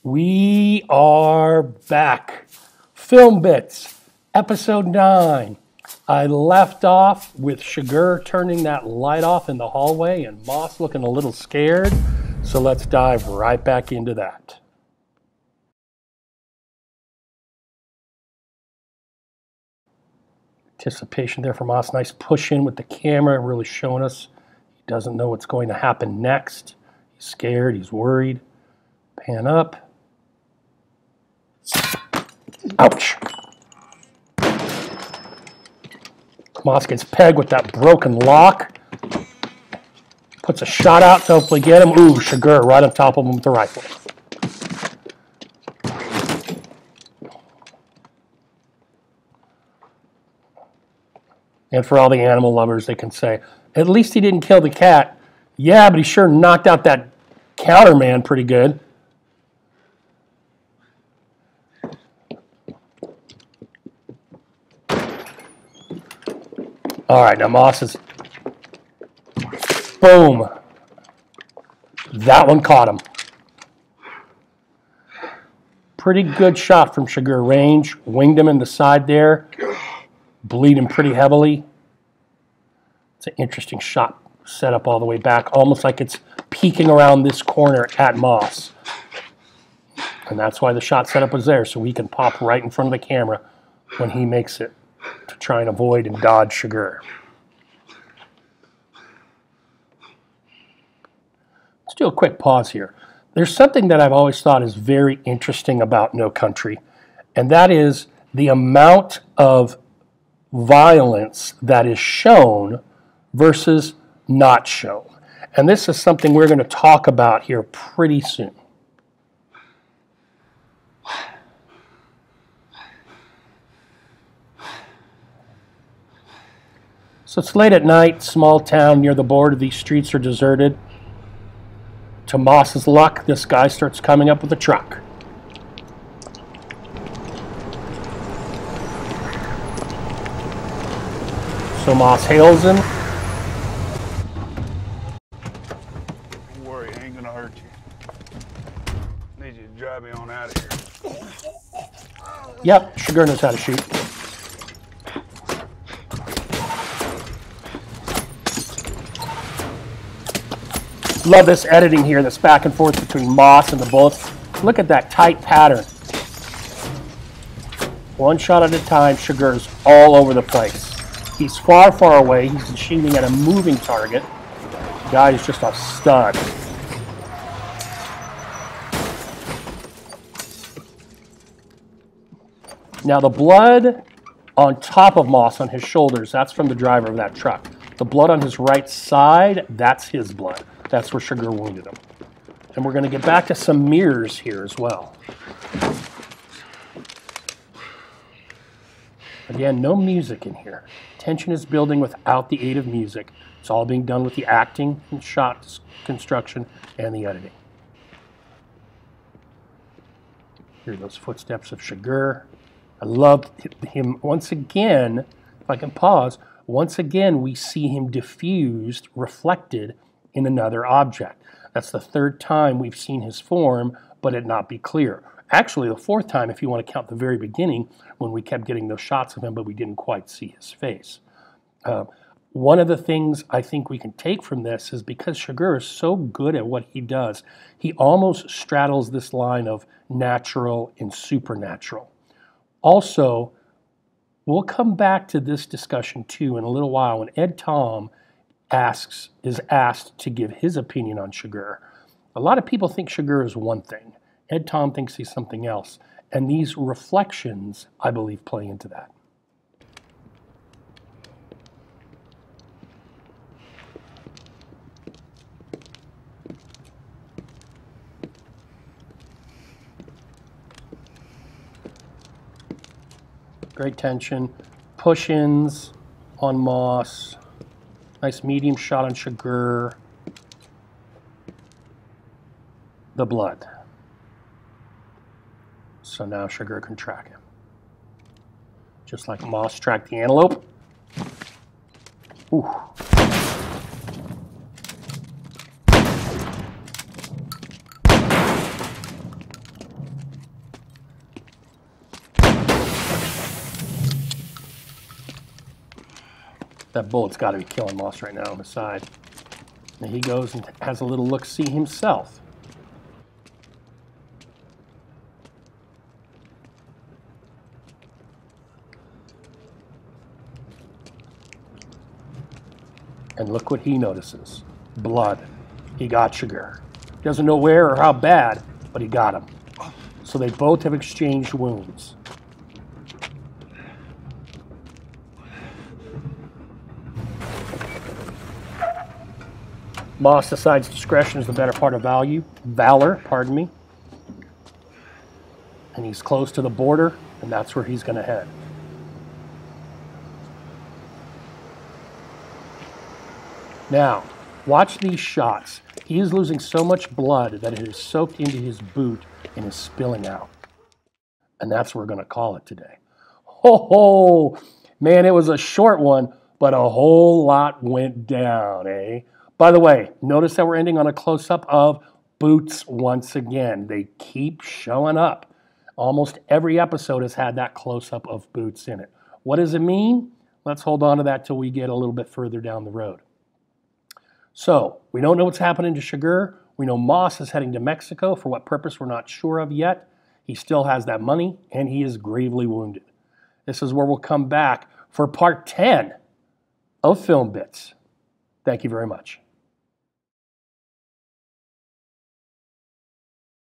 We are back. Film Bits, episode 9. I left off with Chigurh turning that light off in the hallway and Moss looking a little scared. So let's dive right back into that. Anticipation there for Moss. Nice push in with the camera, really showing us he doesn't know what's going to happen next. He's scared, he's worried. Pan up. Ouch. Moss gets pegged with that broken lock. Puts a shot out to hopefully get him. Ooh, Chigurh right on top of him with the rifle. And for all the animal lovers, they can say, at least he didn't kill the cat. Yeah, but he sure knocked out that counterman pretty good. All right, now Moss is, boom. That one caught him. Pretty good shot from Chigurh range. Winged him in the side there. Bleeding pretty heavily. It's an interesting shot set up all the way back, almost like it's peeking around this corner at Moss. And that's why the shot setup was there, so he can pop right in front of the camera when he makes it to try and avoid and dodge Chigurh. Let's do a quick pause here. There's something that I've always thought is very interesting about No Country, and that is the amount of violence that is shown versus not shown. And this is something we're going to talk about here pretty soon. So it's late at night, small town near the border. These streets are deserted. To Moss's luck, this guy starts coming up with a truck. So Moss hails him. Don't worry, I ain't gonna hurt you. Need you to drive me on out of here. Yep, Chigurh knows how to shoot. Love this editing here, this back and forth between Moss and the bullets. Look at that tight pattern. One shot at a time, Chigurh's all over the place. He's far, far away. He's shooting at a moving target. The guy is just a stud. Now the blood on top of Moss on his shoulders, that's from the driver of that truck. The blood on his right side, that's his blood. That's where Chigurh wounded him. And we're going to get back to some mirrors here as well. Again, no music in here. Tension is building without the aid of music. It's all being done with the acting and shot construction and the editing. Hear those footsteps of Chigurh. I love him once again. If I can pause, once again we see him diffused, reflected in another object. That's the third time we've seen his form, but it not be clear. Actually, the fourth time, if you want to count the very beginning, when we kept getting those shots of him, but we didn't quite see his face. One of the things I think we can take from this is because Chigurh is so good at what he does, he almost straddles this line of natural and supernatural. Also, we'll come back to this discussion too in a little while when Ed Tom is asked to give his opinion on Chigurh. A lot of people think Chigurh is one thing. Ed Tom thinks he's something else. And these reflections, I believe, play into that. Great tension. Push-ins on Moss. Nice medium shot on Chigurh. The blood. So now Chigurh can track him. Just like Moss tracked the antelope. Ooh. That bullet's got to be killing Moss right now on the side. And he goes and has a little look-see himself. And look what he notices. Blood. He got Chigurh. Doesn't know where or how bad, but he got him. So they both have exchanged wounds. Moss decides discretion is the better part of valor, pardon me. And he's close to the border, and that's where he's going to head. Now, watch these shots. He is losing so much blood that it is soaked into his boot and is spilling out. And that's what we're going to call it today. Ho, man, it was a short one, but a whole lot went down, eh? By the way, notice that we're ending on a close-up of boots once again. They keep showing up. Almost every episode has had that close-up of boots in it. What does it mean? Let's hold on to that till we get a little bit further down the road. So, we don't know what's happening to Chigurh. We know Moss is heading to Mexico. For what purpose, we're not sure of yet. He still has that money, and he is gravely wounded. This is where we'll come back for part 10 of Film Bits. Thank you very much.